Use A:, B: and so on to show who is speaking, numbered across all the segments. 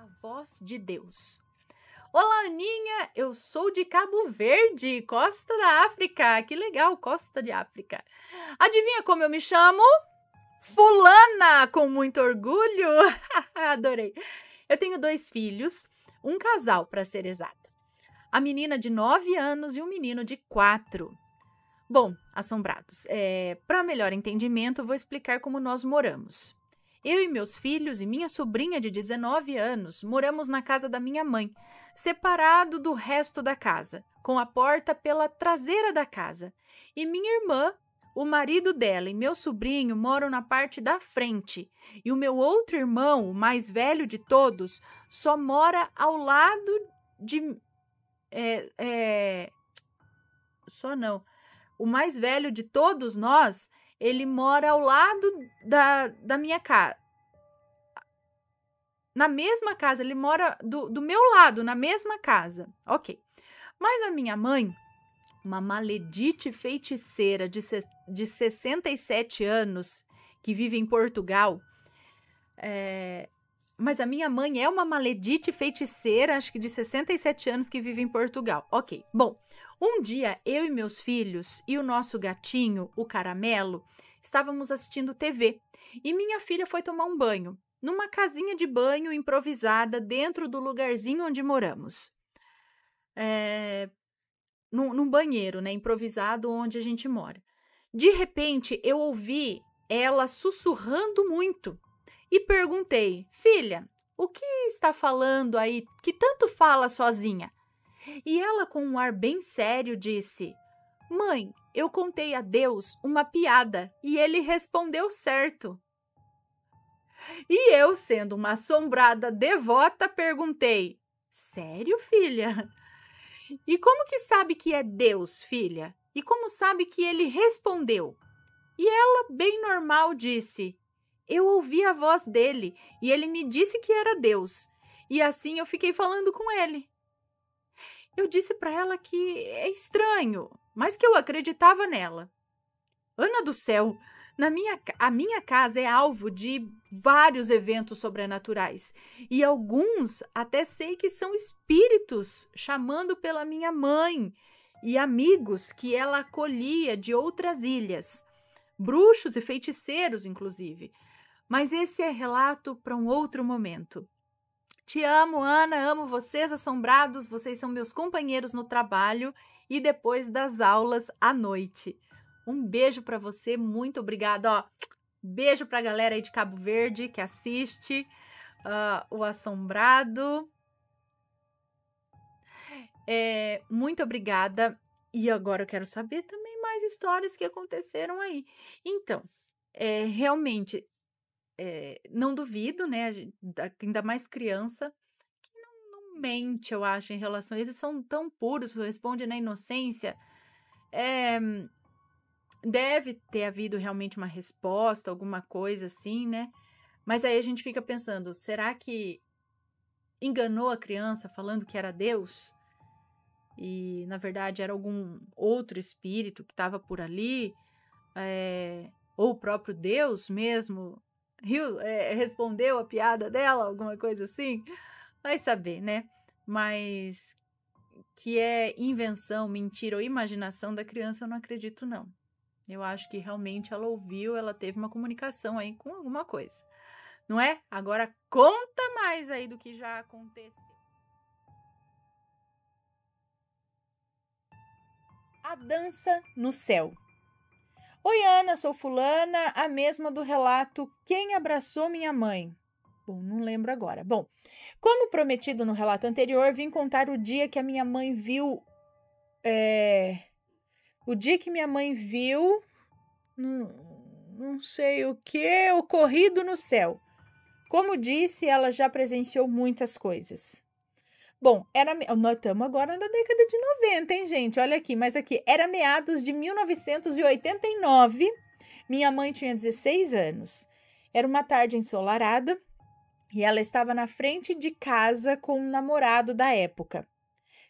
A: A voz de Deus. Olá, Aninha, eu sou de Cabo Verde, costa da África. Que legal, costa de África. Adivinha como eu me chamo? Fulana, com muito orgulho. Adorei. Eu tenho 2 filhos, um casal para ser exata. A menina de 9 anos e um menino de 4. Bom, assombrados, para melhor entendimento, eu vou explicar como nós moramos. Eu e meus filhos e minha sobrinha de 19 anos moramos na casa da minha mãe, separado do resto da casa, com a porta pela traseira da casa. E minha irmã, o marido dela e meu sobrinho moram na parte da frente. E o meu outro irmão, o mais velho de todos, só mora ao lado de... Só não. O mais velho de todos nós, ele mora ao lado da minha casa. Na mesma casa, ele mora do meu lado, na mesma casa. Ok. Mas a minha mãe, uma maledite feiticeira de 67 anos, que vive em Portugal, mas a minha mãe é uma maledite feiticeira, acho que de 67 anos, que vive em Portugal. Ok, bom, um dia eu e meus filhos e o nosso gatinho, o Caramelo, estávamos assistindo TV e minha filha foi tomar um banho numa casinha de banho improvisada dentro do lugarzinho onde moramos. Num banheiro, né, improvisado onde a gente mora. De repente, eu ouvi ela sussurrando muito e perguntei: filha, o que está falando aí que tanto fala sozinha? E ela, com um ar bem sério, disse: mãe, eu contei a Deus uma piada e ele respondeu certo. E eu, sendo uma assombrada devota, perguntei: sério, filha? E como que sabe que é Deus, filha? E como sabe que ele respondeu? E ela, bem normal, disse: eu ouvi a voz dele e ele me disse que era Deus. E assim eu fiquei falando com ele. Eu disse para ela que é estranho, mas que eu acreditava nela. Ana do céu, a minha casa é alvo de vários eventos sobrenaturais e alguns até sei que são espíritos chamando pela minha mãe e amigos que ela acolhia de outras ilhas, bruxos e feiticeiros, inclusive. Mas esse é relato para um outro momento. Te amo, Ana, amo vocês, assombrados, vocês são meus companheiros no trabalho e depois das aulas à noite. Um beijo para você, muito obrigada. Ó, beijo para a galera aí de Cabo Verde que assiste o Assombrado. Muito obrigada. E agora eu quero saber também mais histórias que aconteceram aí. Então, realmente, não duvido, né? Ainda mais criança, que não mente, eu acho, em relação a eles. São tão puros, respondem na inocência. Deve ter havido realmente uma resposta, alguma coisa assim, né? Mas aí a gente fica pensando, será que enganou a criança falando que era Deus? E, na verdade, era algum outro espírito que estava por ali? Ou o próprio Deus mesmo respondeu a piada dela, alguma coisa assim? Vai saber, né? Mas que é invenção, mentira ou imaginação da criança, eu não acredito, não. Eu acho que realmente ela ouviu, ela teve uma comunicação aí com alguma coisa, não é? Agora conta mais aí do que já aconteceu. A dança no céu. Oi, Ana, sou fulana, a mesma do relato Quem Abraçou Minha Mãe. Bom, não lembro agora. Bom, como prometido no relato anterior, vim contar o dia que a minha mãe viu... O dia que minha mãe viu... Não sei o que, ocorrido no céu. Como disse, ela já presenciou muitas coisas. Bom, nós estamos agora na década de 90, hein, gente? Olha aqui, mas aqui, era meados de 1989, minha mãe tinha 16 anos. Era uma tarde ensolarada e ela estava na frente de casa com um namorado da época.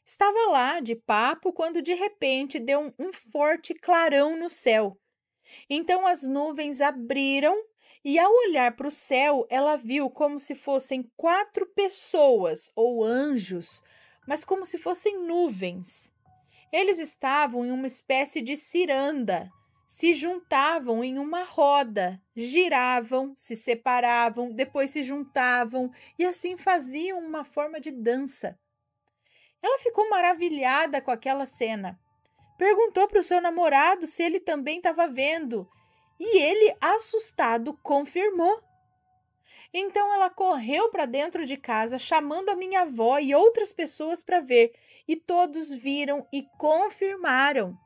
A: Estava lá de papo quando de repente deu um forte clarão no céu. Então as nuvens abriram E ao olhar para o céu, ela viu como se fossem 4 pessoas ou anjos, mas como se fossem nuvens. Eles estavam em uma espécie de ciranda, se juntavam em uma roda, giravam, se separavam, depois se juntavam e assim faziam uma forma de dança. Ela ficou maravilhada com aquela cena. Perguntou para o seu namorado se ele também estava vendo e ele, assustado, confirmou. Então ela correu para dentro de casa, chamando a minha avó e outras pessoas para ver, e todos viram e confirmaram.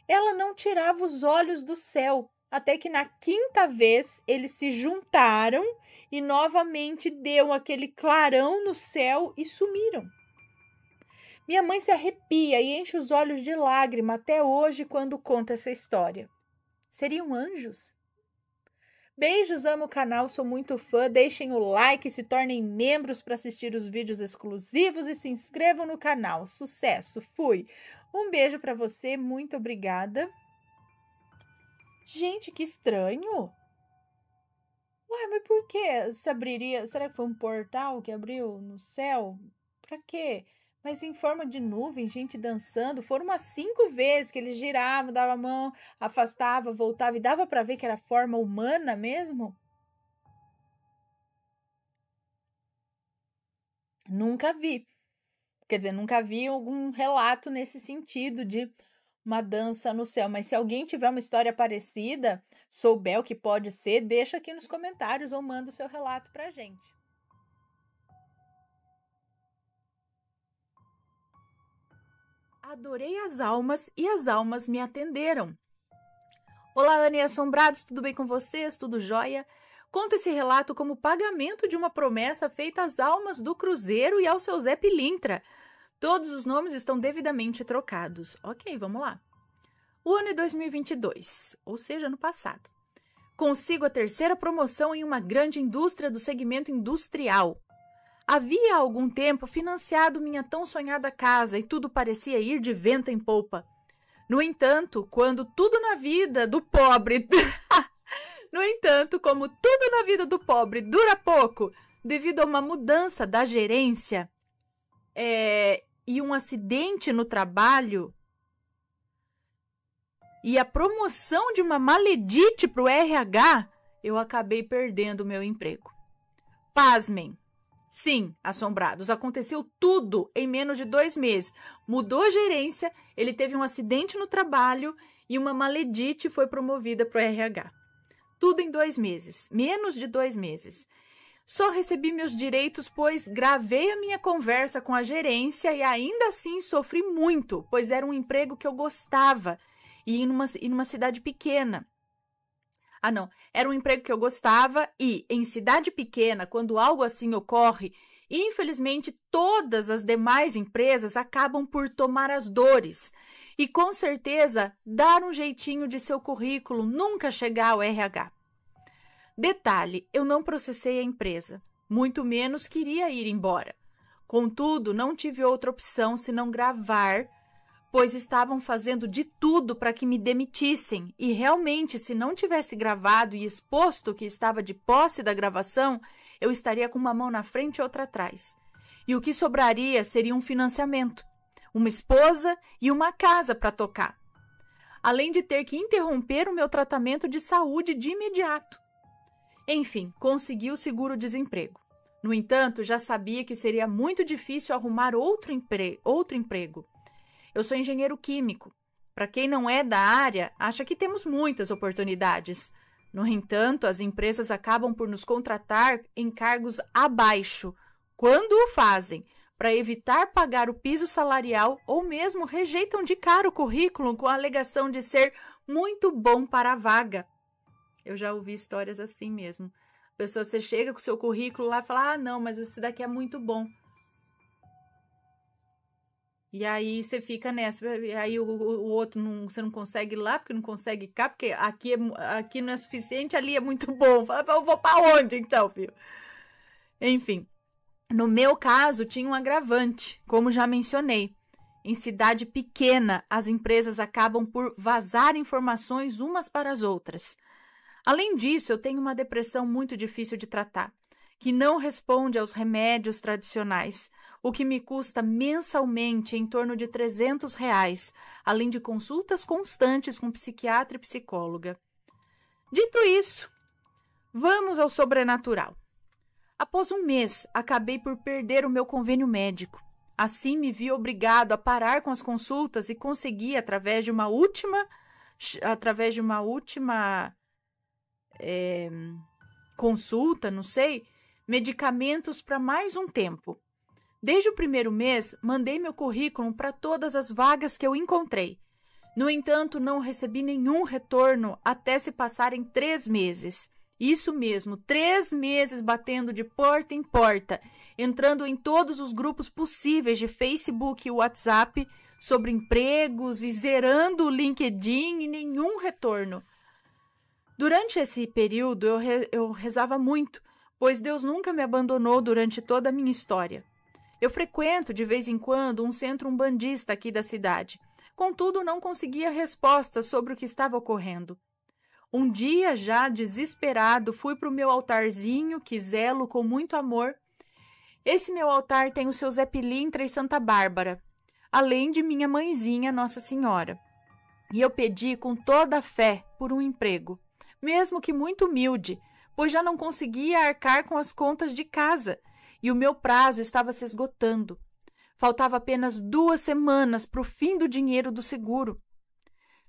A: Ela não tirava os olhos do céu, até que na 5ª vez eles se juntaram e novamente deu aquele clarão no céu e sumiram. Minha mãe se arrepia e enche os olhos de lágrima até hoje quando conta essa história. Seriam anjos? Beijos, amo o canal, sou muito fã. Deixem o like, se tornem membros para assistir os vídeos exclusivos e se inscrevam no canal. Sucesso, fui! Um beijo para você, muito obrigada. Gente, que estranho! Ué, mas por que se abriria? Será que foi um portal que abriu no céu? Para quê? Mas em forma de nuvem, gente dançando. Foram umas 5 vezes que eles giravam, davam a mão, afastava, voltava e dava para ver que era forma humana mesmo. Nunca vi. Quer dizer, nunca vi algum relato nesse sentido de uma dança no céu. Mas se alguém tiver uma história parecida, souber o que pode ser, deixa aqui nos comentários ou manda o seu relato pra gente. Adorei as almas e as almas me atenderam. Olá, Ana e Assombrados, tudo bem com vocês? Tudo jóia? Conto esse relato como pagamento de uma promessa feita às almas do Cruzeiro e ao seu Zé Pilintra. Todos os nomes estão devidamente trocados. Ok, vamos lá. O ano é 2022, ou seja, ano passado. Consigo a 3ª promoção em uma grande indústria do segmento industrial. Havia há algum tempo financiado minha tão sonhada casa e tudo parecia ir de vento em polpa. No entanto, como tudo na vida do pobre dura pouco, devido a uma mudança da gerência e um acidente no trabalho e a promoção de uma maledite para o RH, eu acabei perdendo meu emprego. Pasmem! Sim, assombrados, aconteceu tudo em menos de 2 meses. Mudou a gerência, ele teve um acidente no trabalho e uma maledite foi promovida para o RH. Tudo em 2 meses, menos de 2 meses. Só recebi meus direitos, pois gravei a minha conversa com a gerência e ainda assim sofri muito, pois era um emprego que eu gostava e numa cidade pequena. Era um emprego que eu gostava e, em cidade pequena, quando algo assim ocorre, infelizmente todas as demais empresas acabam por tomar as dores e, com certeza, dar um jeitinho de seu currículo nunca chegar ao RH. Detalhe, eu não processei a empresa, muito menos queria ir embora. Contudo, não tive outra opção senão gravar, pois estavam fazendo de tudo para que me demitissem, e realmente, se não tivesse gravado e exposto que estava de posse da gravação, eu estaria com uma mão na frente e outra atrás. E o que sobraria seria um financiamento, uma esposa e uma casa para tocar, além de ter que interromper o meu tratamento de saúde de imediato. Enfim, consegui o seguro-desemprego. No entanto, já sabia que seria muito difícil arrumar outro emprego. Eu sou engenheiro químico. Para quem não é da área, acha que temos muitas oportunidades. No entanto, as empresas acabam por nos contratar em cargos abaixo, quando o fazem, para evitar pagar o piso salarial ou mesmo rejeitam de cara o currículo com a alegação de ser muito bom para a vaga. Eu já ouvi histórias assim mesmo. A pessoa, você chega com o seu currículo lá e fala, não, mas esse daqui é muito bom. E aí você fica nessa, aí o outro você não consegue ir lá, porque não consegue cá, porque aqui não é suficiente, ali é muito bom. Fala, eu vou para onde então, filho? Enfim, no meu caso tinha um agravante, como já mencionei. Em cidade pequena, as empresas acabam por vazar informações umas para as outras. Além disso, eu tenho uma depressão muito difícil de tratar, que não responde aos remédios tradicionais, o que me custa mensalmente em torno de R$ 300, além de consultas constantes com psiquiatra e psicóloga. Dito isso, vamos ao sobrenatural. Após um mês, acabei por perder o meu convênio médico. Assim, me vi obrigado a parar com as consultas e consegui, através de uma última consulta, não sei, medicamentos para mais um tempo. Desde o primeiro mês, mandei meu currículo para todas as vagas que eu encontrei. No entanto, não recebi nenhum retorno até se passarem 3 meses. Isso mesmo, 3 meses batendo de porta em porta, entrando em todos os grupos possíveis de Facebook e WhatsApp sobre empregos e zerando o LinkedIn e nenhum retorno. Durante esse período, eu rezava muito, pois Deus nunca me abandonou durante toda a minha história. Eu frequento, de vez em quando, um centro umbandista aqui da cidade. Contudo, não conseguia respostas sobre o que estava ocorrendo. Um dia, já desesperado, fui para o meu altarzinho, que zelo com muito amor. Esse meu altar tem o seu Zé Pilintra e Santa Bárbara, além de minha mãezinha, Nossa Senhora. E eu pedi com toda a fé por um emprego, mesmo que muito humilde, pois já não conseguia arcar com as contas de casa e o meu prazo estava se esgotando. Faltava apenas 2 semanas para o fim do dinheiro do seguro.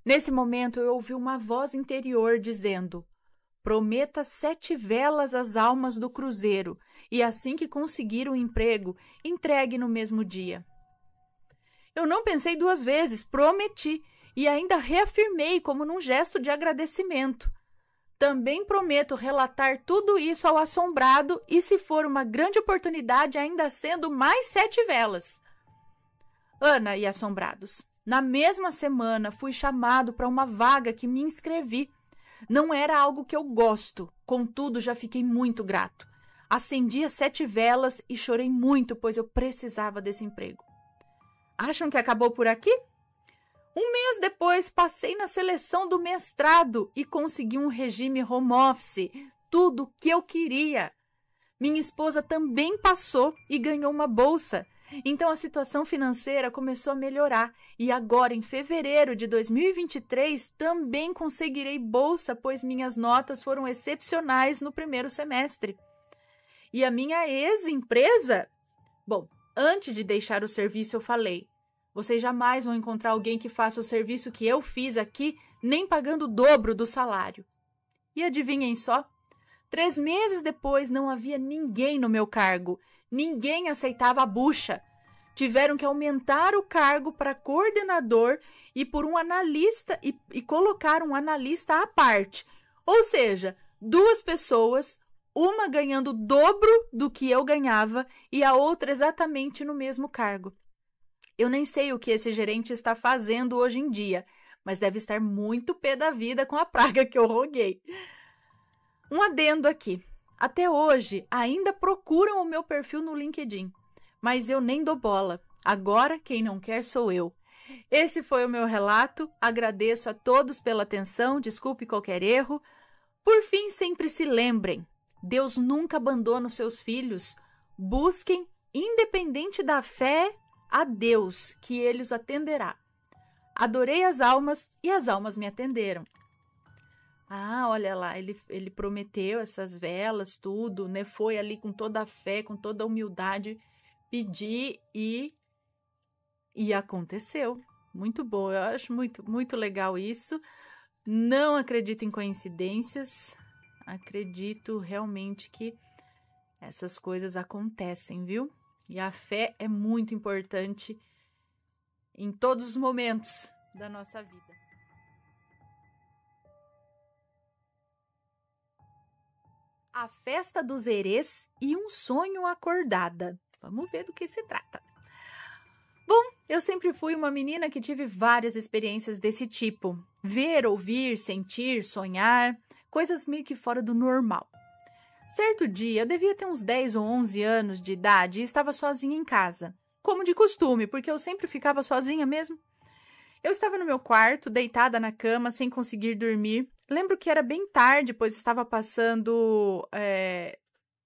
A: Nesse momento, eu ouvi uma voz interior dizendo: prometa 7 velas às almas do cruzeiro e assim que conseguir o emprego, entregue no mesmo dia. Eu não pensei 2 vezes, prometi e ainda reafirmei como num gesto de agradecimento. Também prometo relatar tudo isso ao assombrado e, se for uma grande oportunidade, ainda sendo mais 7 velas. Ana e assombrados, na mesma semana fui chamado para uma vaga que me inscrevi. Não era algo que eu gosto, contudo já fiquei muito grato. Acendi as 7 velas e chorei muito, pois eu precisava desse emprego. Acham que acabou por aqui? Um mês depois, passei na seleção do mestrado e consegui um regime home office, tudo o que eu queria. Minha esposa também passou e ganhou uma bolsa. Então a situação financeira começou a melhorar e agora, em fevereiro de 2023, também conseguirei bolsa, pois minhas notas foram excepcionais no primeiro semestre. E a minha ex-empresa? Bom, antes de deixar o serviço eu falei: vocês jamais vão encontrar alguém que faça o serviço que eu fiz aqui, nem pagando o dobro do salário. E adivinhem só? 3 meses depois não havia ninguém no meu cargo. Ninguém aceitava a bucha. Tiveram que aumentar o cargo para coordenador e por um analista e colocar um analista à parte. Ou seja, 2 pessoas, uma ganhando o dobro do que eu ganhava e a outra exatamente no mesmo cargo. Eu nem sei o que esse gerente está fazendo hoje em dia, mas deve estar muito pé da vida com a praga que eu roguei. Um adendo aqui. Até hoje, ainda procuram o meu perfil no LinkedIn, mas eu nem dou bola. Agora, quem não quer sou eu. Esse foi o meu relato. Agradeço a todos pela atenção. Desculpe qualquer erro. Por fim, sempre se lembrem: Deus nunca abandona os seus filhos. Busquem, independente da fé, a Deus, que Ele os atenderá. Adorei as almas e as almas me atenderam. Ah, olha lá, ele prometeu essas velas, tudo, né? Foi ali com toda a fé, com toda a humildade, pedir e aconteceu. Muito bom, eu acho muito, muito legal isso. Não acredito em coincidências, acredito realmente que essas coisas acontecem, viu? E a fé é muito importante em todos os momentos da nossa vida. A festa dos Erês e um sonho acordada. Vamos ver do que se trata. Bom, eu sempre fui uma menina que tive várias experiências desse tipo. Ver, ouvir, sentir, sonhar, coisas meio que fora do normal. Certo dia, eu devia ter uns 10 ou 11 anos de idade e estava sozinha em casa. Como de costume, porque eu sempre ficava sozinha mesmo. Eu estava no meu quarto, deitada na cama, sem conseguir dormir, Lembro que era bem tarde, pois estava passando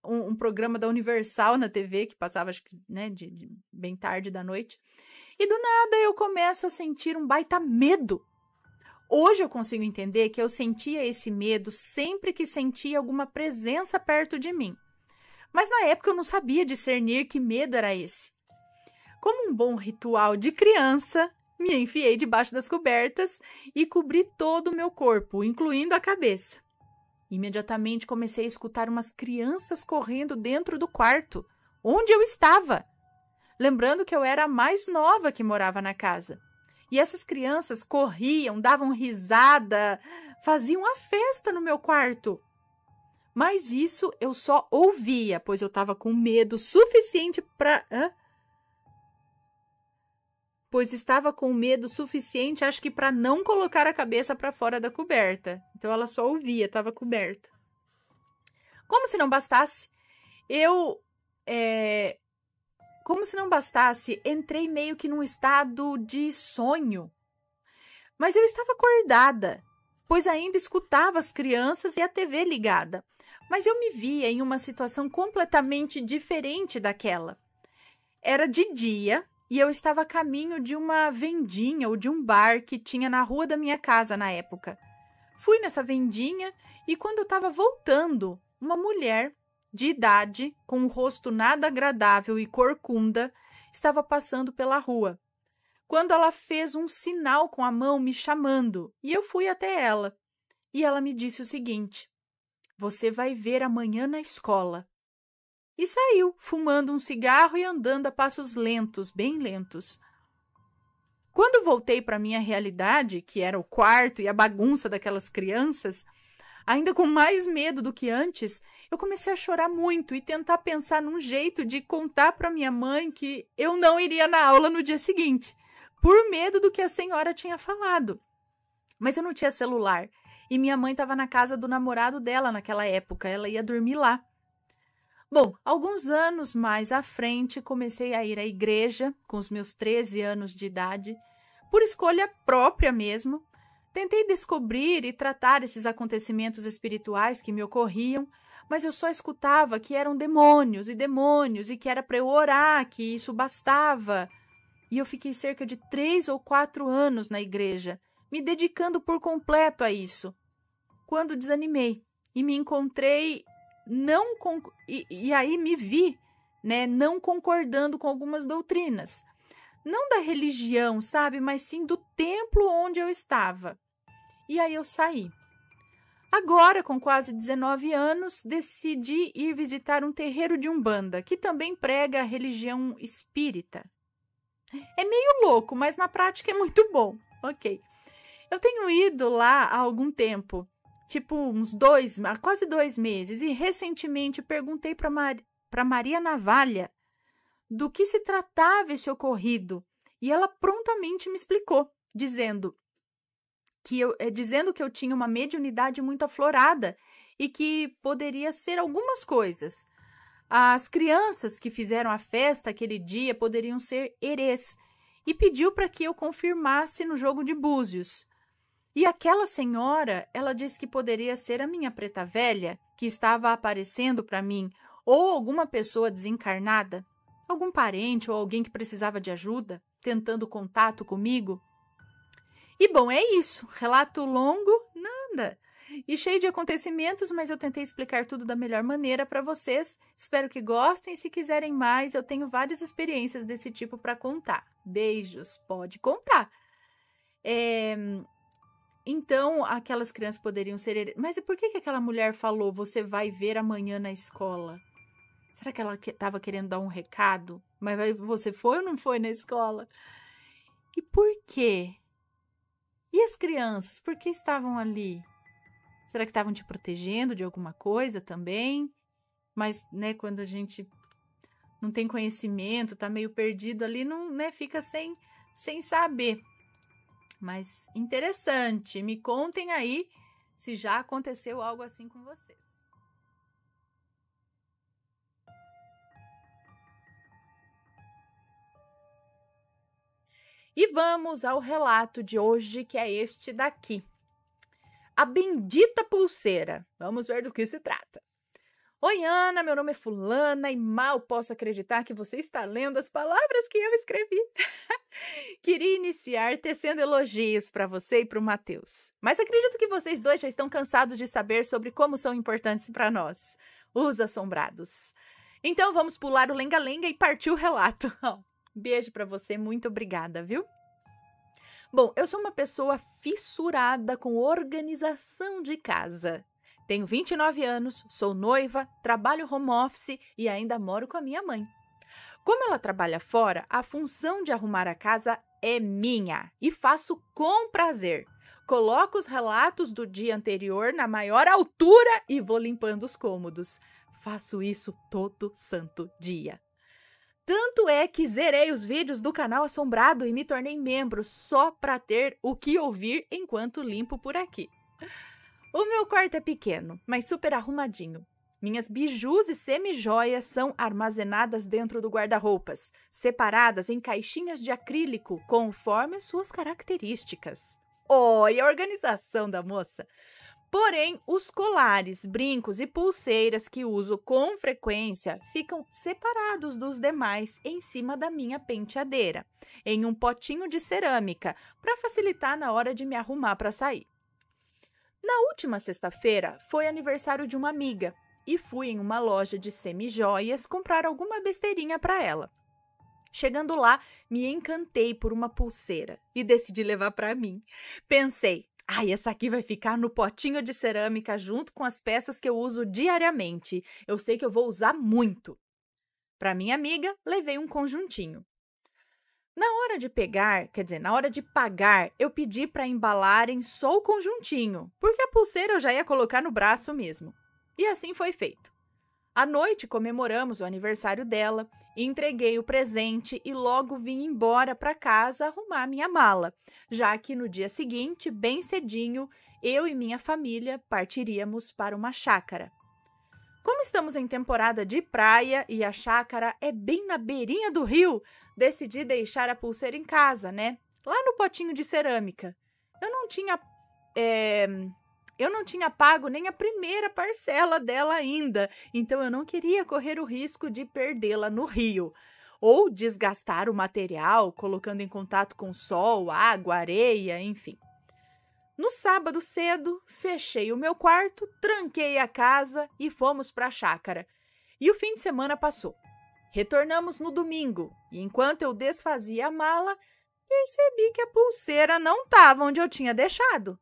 A: um programa da Universal na TV, que passava, acho que, né, bem tarde da noite. E do nada eu começo a sentir um baita medo. Hoje eu consigo entender que eu sentia esse medo sempre que sentia alguma presença perto de mim. Mas na época eu não sabia discernir que medo era esse. Como um bom ritual de criança, me enfiei debaixo das cobertas e cobri todo o meu corpo, incluindo a cabeça. Imediatamente comecei a escutar umas crianças correndo dentro do quarto, onde eu estava. Lembrando que eu era a mais nova que morava na casa. E essas crianças corriam, davam risada, faziam a festa no meu quarto. Mas isso eu só ouvia, pois eu estava com medo suficiente para... Pois estava com medo suficiente, acho que para não colocar a cabeça para fora da coberta. Então ela só ouvia, estava coberta. Como se não bastasse, entrei meio que num estado de sonho. Mas eu estava acordada, pois ainda escutava as crianças e a TV ligada. Mas eu me via em uma situação completamente diferente daquela. Era de dia e eu estava a caminho de uma vendinha ou de um bar que tinha na rua da minha casa na época. Fui nessa vendinha e quando eu estava voltando, uma mulher de idade, com um rosto nada agradável e corcunda, estava passando pela rua. Quando ela fez um sinal com a mão me chamando, e eu fui até ela. E ela me disse o seguinte: "Você vai ver amanhã na escola." E saiu, fumando um cigarro e andando a passos lentos, bem lentos. Quando voltei para minha realidade, que era o quarto e a bagunça daquelas crianças, ainda com mais medo do que antes, eu comecei a chorar muito e tentar pensar num jeito de contar para minha mãe que eu não iria na aula no dia seguinte, por medo do que a senhora tinha falado. Mas eu não tinha celular e minha mãe estava na casa do namorado dela naquela época, ela ia dormir lá. Bom, alguns anos mais à frente, comecei a ir à igreja, com os meus 13 anos de idade, por escolha própria mesmo. Tentei descobrir e tratar esses acontecimentos espirituais que me ocorriam, mas eu só escutava que eram demônios e que era para eu orar, que isso bastava. E eu fiquei cerca de 3 ou 4 anos na igreja, me dedicando por completo a isso. Quando desanimei e me encontrei e aí me vi, né, não concordando com algumas doutrinas. Não da religião, sabe, mas sim do templo onde eu estava. E aí eu saí. Agora, com quase 19 anos, decidi ir visitar um terreiro de Umbanda, que também prega a religião espírita. É meio louco, mas na prática é muito bom. Ok. Eu tenho ido lá há algum tempo, tipo quase 2 meses, e recentemente perguntei para Maria Navalha do que se tratava esse ocorrido, e ela prontamente me explicou, dizendo que eu tinha uma mediunidade muito aflorada e que poderia ser algumas coisas. As crianças que fizeram a festa aquele dia poderiam ser herês, e pediu para que eu confirmasse no jogo de búzios. E aquela senhora, ela disse que poderia ser a minha preta velha, que estava aparecendo para mim, ou alguma pessoa desencarnada, algum parente ou alguém que precisava de ajuda, tentando contato comigo. E bom, é isso. Relato longo, nada. E cheio de acontecimentos, mas eu tentei explicar tudo da melhor maneira para vocês. Espero que gostem. Se quiserem mais, eu tenho várias experiências desse tipo para contar. Beijos, pode contar. Então, aquelas crianças poderiam ser... Mas e por que aquela mulher falou, você vai ver amanhã na escola? Será que ela estava querendo dar um recado? Mas você foi ou não foi na escola? E por quê? E as crianças, por que estavam ali? Será que estavam te protegendo de alguma coisa também? Mas, né, quando a gente não tem conhecimento, tá meio perdido ali, não, né, fica sem saber. Mas interessante, me contem aí se já aconteceu algo assim com vocês. E vamos ao relato de hoje, que é este daqui. a bendita pulseira. Vamos ver do que se trata. Oi, Ana, meu nome é fulana e mal posso acreditar que você está lendo as palavras que eu escrevi. Queria iniciar tecendo elogios para você e para o Matheus, mas acredito que vocês dois já estão cansados de saber sobre como são importantes para nós, os assombrados. Então vamos pular o lenga-lenga e partir o relato. Beijo para você, muito obrigada, viu? Bom, eu sou uma pessoa fissurada com organização de casa. Tenho 29 anos, sou noiva, trabalho home office e ainda moro com a minha mãe. Como ela trabalha fora, a função de arrumar a casa é minha e faço com prazer. Coloco os relatos do dia anterior na maior altura e vou limpando os cômodos. Faço isso todo santo dia. Tanto é que zerei os vídeos do canal Assombrado e me tornei membro só para ter o que ouvir enquanto limpo por aqui. O meu quarto é pequeno, mas super arrumadinho. Minhas bijus e semi-joias são armazenadas dentro do guarda-roupas, separadas em caixinhas de acrílico conforme suas características. Olha a organização da moça! Porém, os colares, brincos e pulseiras que uso com frequência ficam separados dos demais em cima da minha penteadeira, em um potinho de cerâmica, para facilitar na hora de me arrumar para sair. Na última sexta-feira foi aniversário de uma amiga e fui em uma loja de semi-joias comprar alguma besteirinha para ela. Chegando lá, me encantei por uma pulseira e decidi levar para mim. Pensei, essa aqui vai ficar no potinho de cerâmica junto com as peças que eu uso diariamente. Eu sei que eu vou usar muito. Para minha amiga, levei um conjuntinho. Na hora de pagar, eu pedi para embalarem só o conjuntinho, porque a pulseira eu já ia colocar no braço mesmo. E assim foi feito. À noite, comemoramos o aniversário dela, entreguei o presente e logo vim embora para casa arrumar minha mala, já que no dia seguinte, bem cedinho, eu e minha família partiríamos para uma chácara. Como estamos em temporada de praia e a chácara é bem na beirinha do rio, decidi deixar a pulseira em casa, né? Lá no potinho de cerâmica. Eu não tinha pago nem a primeira parcela dela ainda, então eu não queria correr o risco de perdê-la no rio, ou desgastar o material, colocando em contato com sol, água, areia, enfim. No sábado cedo, fechei o meu quarto, tranquei a casa e fomos para a chácara. E o fim de semana passou. Retornamos no domingo, e enquanto eu desfazia a mala, percebi que a pulseira não estava onde eu tinha deixado.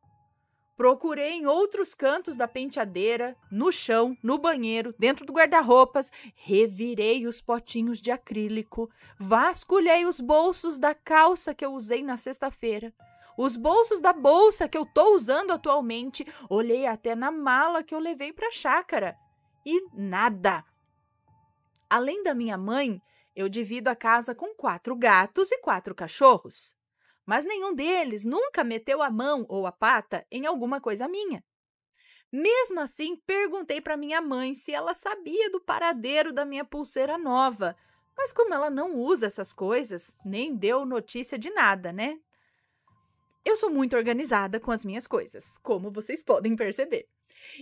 A: Procurei em outros cantos da penteadeira, no chão, no banheiro, dentro do guarda-roupas, revirei os potinhos de acrílico, vasculhei os bolsos da calça que eu usei na sexta-feira, os bolsos da bolsa que eu estou usando atualmente, olhei até na mala que eu levei para a chácara e nada. Além da minha mãe, eu divido a casa com 4 gatos e 4 cachorros. Mas nenhum deles nunca meteu a mão ou a pata em alguma coisa minha. Mesmo assim, perguntei para minha mãe se ela sabia do paradeiro da minha pulseira nova, mas como ela não usa essas coisas, nem deu notícia de nada, né? Eu sou muito organizada com as minhas coisas, como vocês podem perceber,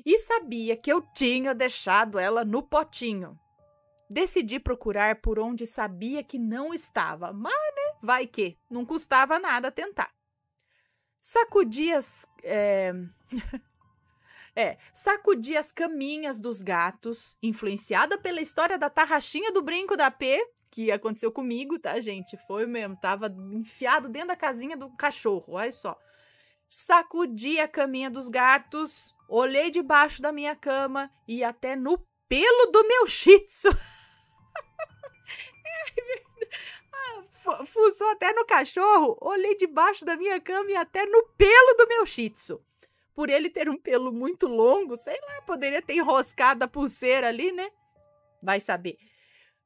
A: e sabia que eu tinha deixado ela no potinho. Decidi procurar por onde sabia que não estava, mas, vai que, não custava nada tentar. Sacudi as caminhas dos gatos, influenciada pela história da tarraxinha do brinco da P, que aconteceu comigo, tá, gente? Foi mesmo, tava enfiado dentro da casinha do cachorro, olha só. Sacudi a caminha dos gatos, olhei debaixo da minha cama e até no pelo do meu shih tzu. Fuçou até no cachorro, olhei debaixo da minha cama e até no pelo do meu shih tzu. Por ele ter um pelo muito longo, sei lá, poderia ter enroscado a pulseira ali, né? Vai saber.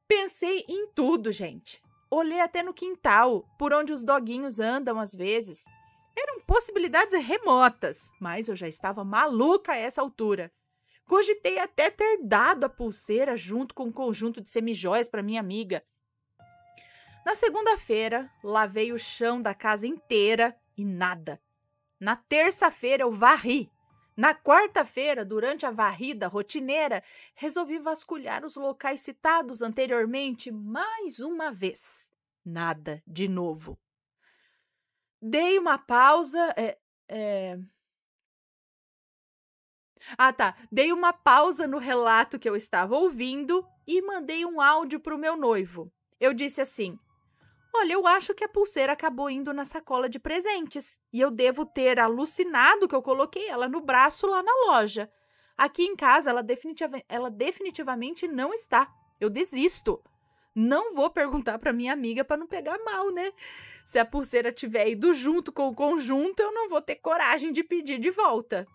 A: Pensei em tudo, gente. Olhei até no quintal, por onde os doguinhos andam às vezes. Eram possibilidades remotas, mas eu já estava maluca a essa altura. Cogitei até ter dado a pulseira junto com um conjunto de semijóias para minha amiga. Na segunda-feira, lavei o chão da casa inteira e nada. Na terça-feira, eu varri. Na quarta-feira, durante a varrida rotineira, resolvi vasculhar os locais citados anteriormente mais uma vez. Nada de novo. Dei uma pausa. Dei uma pausa no relato que eu estava ouvindo e mandei um áudio para o meu noivo. Eu disse assim: olha, eu acho que a pulseira acabou indo na sacola de presentes e eu devo ter alucinado que eu coloquei ela no braço lá na loja. Aqui em casa, ela definitivamente não está. Eu desisto. Não vou perguntar para minha amiga para não pegar mal, né? Se a pulseira tiver ido junto com o conjunto, eu não vou ter coragem de pedir de volta.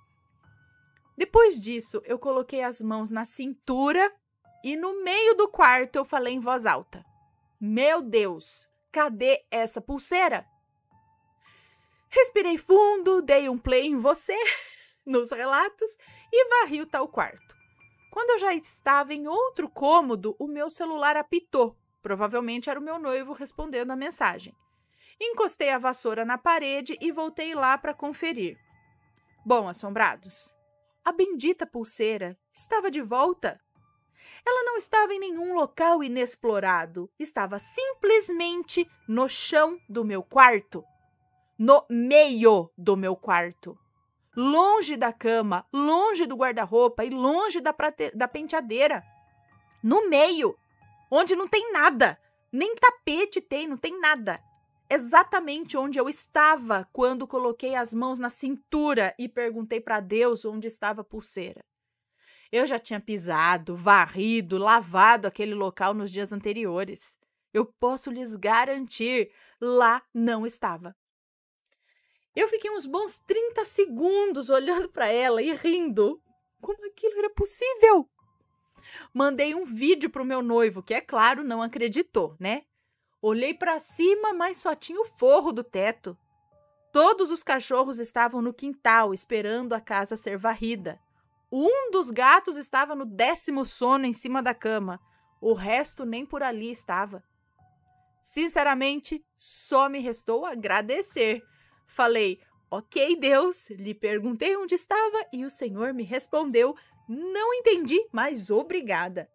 A: Depois disso, eu coloquei as mãos na cintura e no meio do quarto eu falei em voz alta: meu Deus, cadê essa pulseira? Respirei fundo, dei um play em você, nos relatos, e varri o tal quarto. Quando eu já estava em outro cômodo, o meu celular apitou. Provavelmente era o meu noivo respondendo a mensagem. Encostei a vassoura na parede e voltei lá para conferir. Bom, assombrados, a bendita pulseira estava de volta. Ela não estava em nenhum local inexplorado. Estava simplesmente no chão do meu quarto. No meio do meu quarto. Longe da cama, longe do guarda-roupa e longe da penteadeira. No meio, onde não tem nada. Nem tapete tem, não tem nada. Exatamente onde eu estava quando coloquei as mãos na cintura e perguntei para Deus onde estava a pulseira. Eu já tinha pisado, varrido, lavado aquele local nos dias anteriores. Eu posso lhes garantir, lá não estava. Eu fiquei uns bons 30 segundos olhando para ela e rindo. Como aquilo era possível? Mandei um vídeo para o meu noivo, que, é claro, não acreditou, né? Olhei para cima, mas só tinha o forro do teto. Todos os cachorros estavam no quintal, esperando a casa ser varrida. Um dos gatos estava no 10º sono em cima da cama. O resto nem por ali estava. Sinceramente, só me restou agradecer. Falei: ok, Deus, lhe perguntei onde estava e o Senhor me respondeu: não entendi, mas obrigada.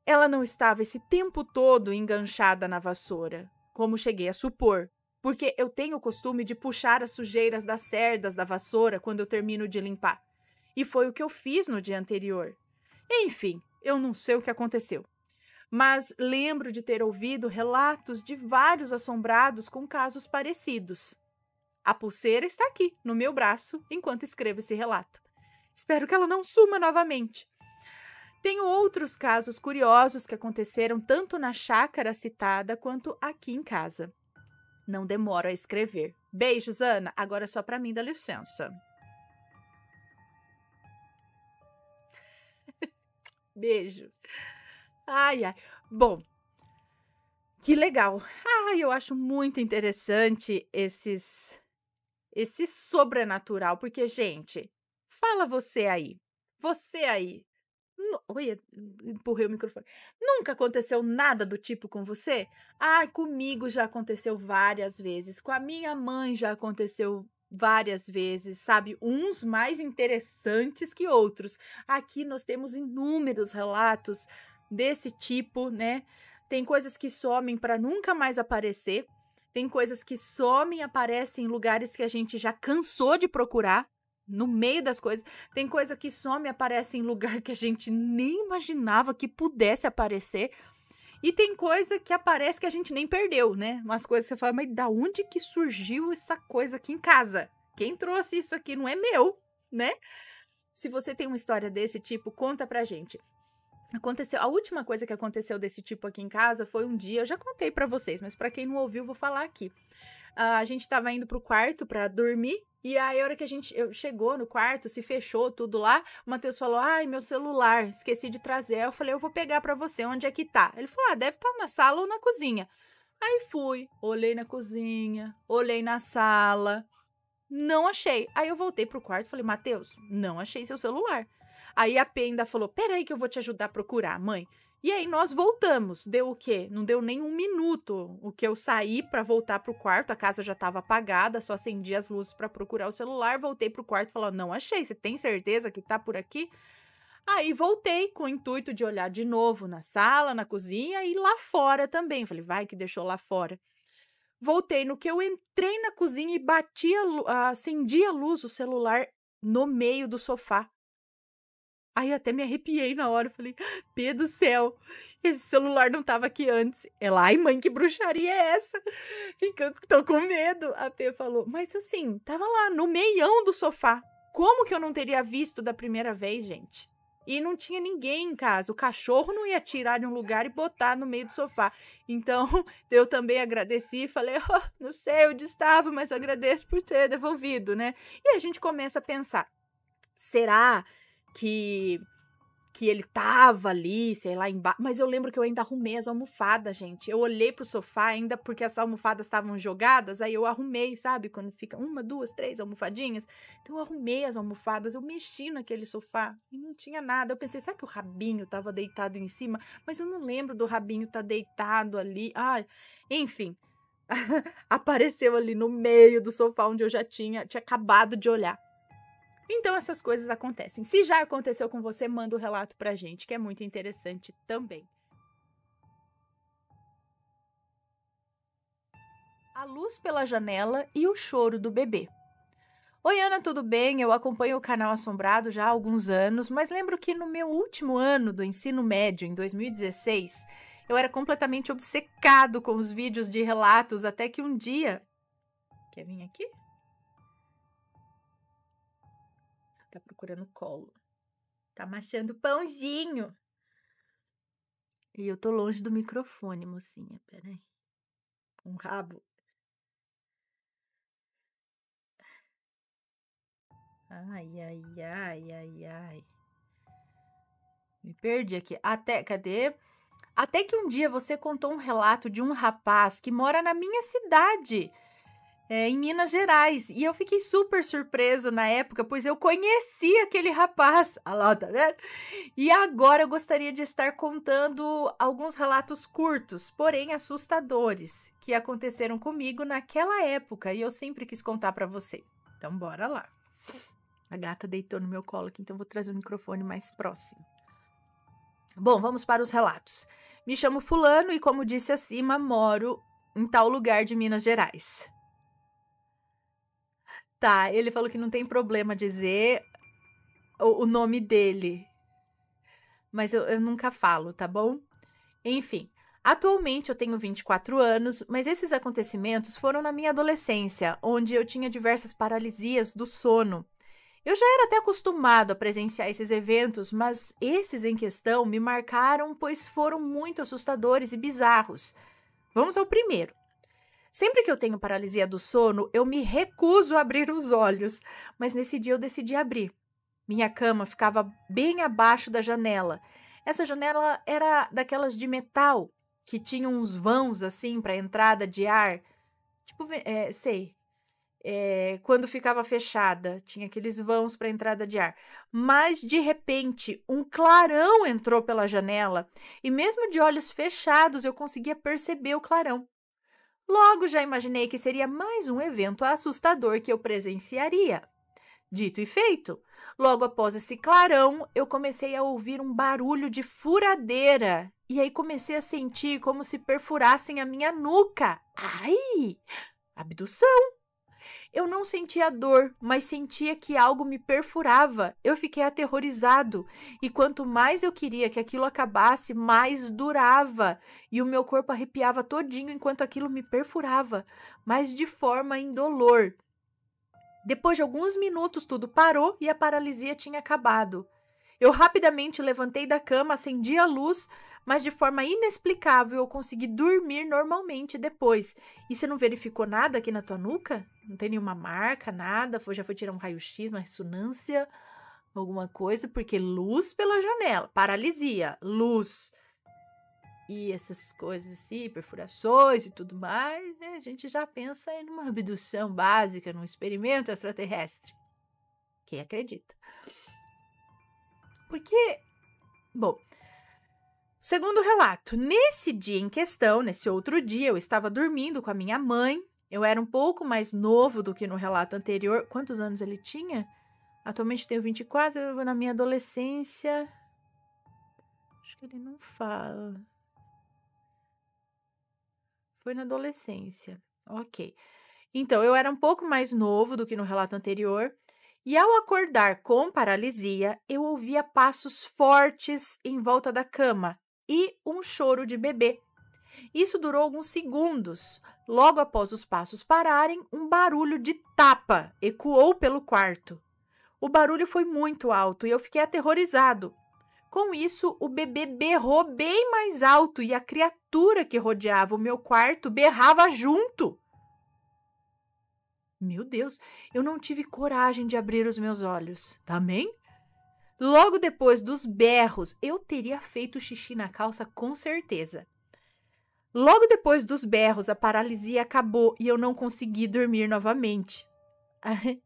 A: Ela não estava esse tempo todo enganchada na vassoura, como cheguei a supor, porque eu tenho o costume de puxar as sujeiras das cerdas da vassoura quando eu termino de limpar. E foi o que eu fiz no dia anterior. Enfim, eu não sei o que aconteceu. Mas lembro de ter ouvido relatos de vários assombrados com casos parecidos. A pulseira está aqui, no meu braço, enquanto escrevo esse relato. Espero que ela não suma novamente. Tenho outros casos curiosos que aconteceram tanto na chácara citada quanto aqui em casa. Não demoro a escrever. Beijos, Ana. Agora é só para mim, dá licença. Beijo. Ai, ai. Bom, que legal. Ai, eu acho muito interessante esse sobrenatural, porque, gente, fala você aí. Você aí. Oi, empurrei o microfone. Nunca aconteceu nada do tipo com você? Ai, comigo já aconteceu várias vezes. Com a minha mãe já aconteceu várias vezes, sabe? Uns mais interessantes que outros. Aqui nós temos inúmeros relatos desse tipo, né? Tem coisas que somem para nunca mais aparecer. Tem coisas que somem e aparecem em lugares que a gente já cansou de procurar. No meio das coisas. Tem coisa que some e aparece em lugar que a gente nem imaginava que pudesse aparecer. E tem coisa que aparece que a gente nem perdeu, né? Umas coisas que você fala, mas da onde que surgiu essa coisa aqui em casa? Quem trouxe isso aqui não é meu, né? Se você tem uma história desse tipo, conta pra gente. A última coisa que aconteceu desse tipo aqui em casa foi um dia, eu já contei pra vocês, mas pra quem não ouviu, vou falar aqui. A gente tava indo pro quarto pra dormir, e aí a hora que chegou no quarto, se fechou tudo lá, o Matheus falou: ai, meu celular, esqueci de trazer. Aí eu falei: eu vou pegar pra você, onde é que tá? Ele falou: deve estar na sala ou na cozinha. Aí fui, olhei na cozinha, olhei na sala, não achei. Aí eu voltei pro quarto e falei: Matheus, não achei seu celular. Aí a Pê ainda falou: peraí que eu vou te ajudar a procurar, mãe. E aí nós voltamos. Deu o quê? Não deu nem 1 minuto o que eu saí para voltar pro quarto. A casa já estava apagada, só acendi as luzes para procurar o celular. Voltei pro quarto falando: não achei. Você tem certeza que tá por aqui? Aí voltei com o intuito de olhar de novo na sala, na cozinha e lá fora também. Falei: vai que deixou lá fora. Voltei no que eu entrei na cozinha e bati acendi a luz, o celular no meio do sofá. Aí até me arrepiei na hora, eu falei: "Pê do céu, esse celular não estava aqui antes". Ela: "Ai mãe, que bruxaria é essa? Fica tô com medo". A Pê falou: "Mas assim, estava lá no meião do sofá, como que eu não teria visto da primeira vez, gente?". E não tinha ninguém em casa, o cachorro não ia tirar de um lugar e botar no meio do sofá. Então, eu também agradeci e falei: "Oh, não sei onde estava, mas eu agradeço por ter devolvido, né". E a gente começa a pensar: será que ele tava ali, sei lá, embaixo, mas eu lembro que eu ainda arrumei as almofadas, gente. Eu olhei pro sofá ainda porque as almofadas estavam jogadas, aí eu arrumei, sabe, quando fica 1, 2, 3 almofadinhas. Então eu arrumei as almofadas, eu mexi naquele sofá e não tinha nada. Eu pensei: "Será que o rabinho estava deitado em cima?", mas eu não lembro do rabinho estar deitado ali. Ai, enfim, apareceu ali no meio do sofá onde eu já tinha acabado de olhar. Então essas coisas acontecem. Se já aconteceu com você, manda o relato pra gente, que é muito interessante também. A luz pela janela e o choro do bebê. Oi, Ana, tudo bem? Eu acompanho o canal Assombrado já há alguns anos, mas lembro que no meu último ano do ensino médio, em 2016, eu era completamente obcecado com os vídeos de relatos, até que um dia... Quer vir aqui? Tá procurando colo. Tá amassando pãozinho. E eu tô longe do microfone, mocinha. Peraí. Um rabo. Ai, ai, ai, ai, ai. Me perdi aqui. Cadê? Até que um dia você contou um relato de um rapaz que mora na minha cidade, em Minas Gerais. E eu fiquei super surpreso na época, pois eu conheci aquele rapaz. Ah lá, tá vendo? E agora eu gostaria de estar contando alguns relatos curtos, porém assustadores, que aconteceram comigo naquela época e eu sempre quis contar para você. Então, bora lá. A gata deitou no meu colo aqui, então vou trazer o microfone mais próximo. Bom, vamos para os relatos. Me chamo Fulano e, como disse acima, moro em tal lugar de Minas Gerais. Tá, ele falou que não tem problema dizer o nome dele, mas eu nunca falo, tá bom? Enfim, atualmente eu tenho 24 anos, mas esses acontecimentos foram na minha adolescência, onde eu tinha diversas paralisias do sono. Eu já era até acostumado a presenciar esses eventos, mas esses em questão me marcaram, pois foram muito assustadores e bizarros. Vamos ao primeiro. Sempre que eu tenho paralisia do sono, eu me recuso a abrir os olhos, mas nesse dia eu decidi abrir. Minha cama ficava bem abaixo da janela. Essa janela era daquelas de metal, que tinham uns vãos assim para entrada de ar. Tipo, quando ficava fechada, tinha aqueles vãos para entrada de ar. Mas, de repente, um clarão entrou pela janela e, mesmo de olhos fechados, eu conseguia perceber o clarão. Logo, já imaginei que seria mais um evento assustador que eu presenciaria. Dito e feito, logo após esse clarão, eu comecei a ouvir um barulho de furadeira. E aí comecei a sentir como se perfurassem a minha nuca. Ai! Abdução! Eu não sentia dor, mas sentia que algo me perfurava. Eu fiquei aterrorizado, e quanto mais eu queria que aquilo acabasse, mais durava, e o meu corpo arrepiava todinho enquanto aquilo me perfurava, mas de forma indolor. Depois de alguns minutos, tudo parou e a paralisia tinha acabado. Eu rapidamente levantei da cama, acendi a luz, mas de forma inexplicável eu consegui dormir normalmente depois. E você não verificou nada aqui na tua nuca? Não tem nenhuma marca, nada? Já foi tirar um raio-x, uma ressonância, alguma coisa? Porque luz pela janela, paralisia, luz e essas coisas assim, perfurações e tudo mais, né? A gente já pensa em uma abdução básica, num experimento extraterrestre. Quem acredita? Porque, bom, Segundo relato, nesse dia em questão, nesse outro dia, eu estava dormindo com a minha mãe. Eu era um pouco mais novo do que no relato anterior. Quantos anos ele tinha? Atualmente tenho 24, eu vou na minha adolescência. Acho que ele não fala. Foi na adolescência. Ok. Então, eu era um pouco mais novo do que no relato anterior. E ao acordar com paralisia, eu ouvia passos fortes em volta da cama e um choro de bebê. Isso durou alguns segundos. Logo após os passos pararem, um barulho de tapa ecoou pelo quarto. O barulho foi muito alto e eu fiquei aterrorizado. Com isso, o bebê berrou bem mais alto e a criatura que rodeava o meu quarto berrava junto. Meu Deus, eu não tive coragem de abrir os meus olhos. Também? Logo depois dos berros, eu teria feito xixi na calça com certeza. Logo depois dos berros, a paralisia acabou e eu não consegui dormir novamente.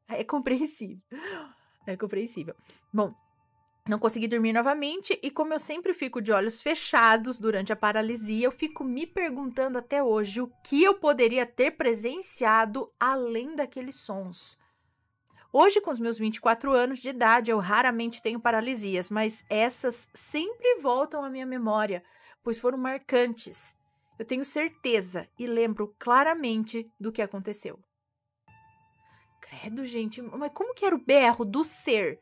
A: É compreensível. É compreensível. Bom, não consegui dormir novamente e como eu sempre fico de olhos fechados durante a paralisia, eu fico me perguntando até hoje o que eu poderia ter presenciado além daqueles sons. Hoje, com os meus 24 anos de idade, eu raramente tenho paralisias, mas essas sempre voltam à minha memória, pois foram marcantes. Eu tenho certeza e lembro claramente do que aconteceu. Credo, gente, mas como que era o berro do ser?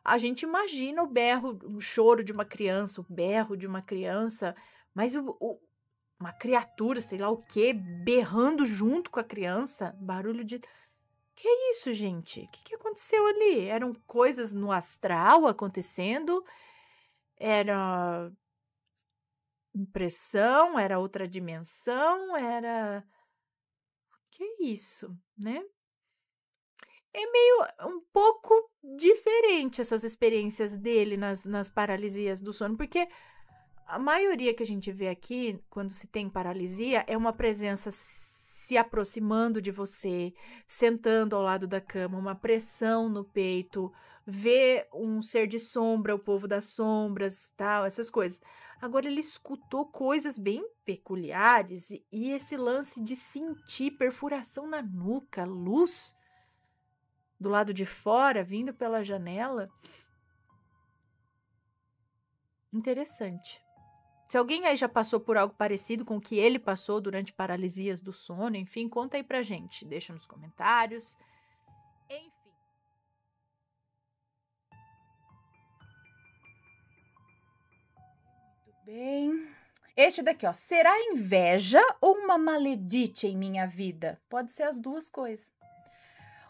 A: A gente imagina o berro, o choro de uma criança, o berro de uma criança, mas uma criatura, sei lá o quê, berrando junto com a criança, barulho de... Que é isso, gente? O que aconteceu ali? Eram coisas no astral acontecendo? Era impressão? Era outra dimensão? Era... Que é isso, né? É meio um pouco diferente essas experiências dele nas paralisias do sono, porque a maioria que a gente vê aqui, quando se tem paralisia, é uma presença se aproximando de você, sentando ao lado da cama, uma pressão no peito, ver um ser de sombra, o povo das sombras, tal, essas coisas. Agora ele escutou coisas bem peculiares e esse lance de sentir perfuração na nuca, luz do lado de fora, vindo pela janela. Interessante. Se alguém aí já passou por algo parecido com o que ele passou durante paralisias do sono, enfim, conta aí pra gente. Deixa nos comentários. Enfim. Muito bem. Este daqui, ó. Será inveja ou uma maledite em minha vida? Pode ser as duas coisas.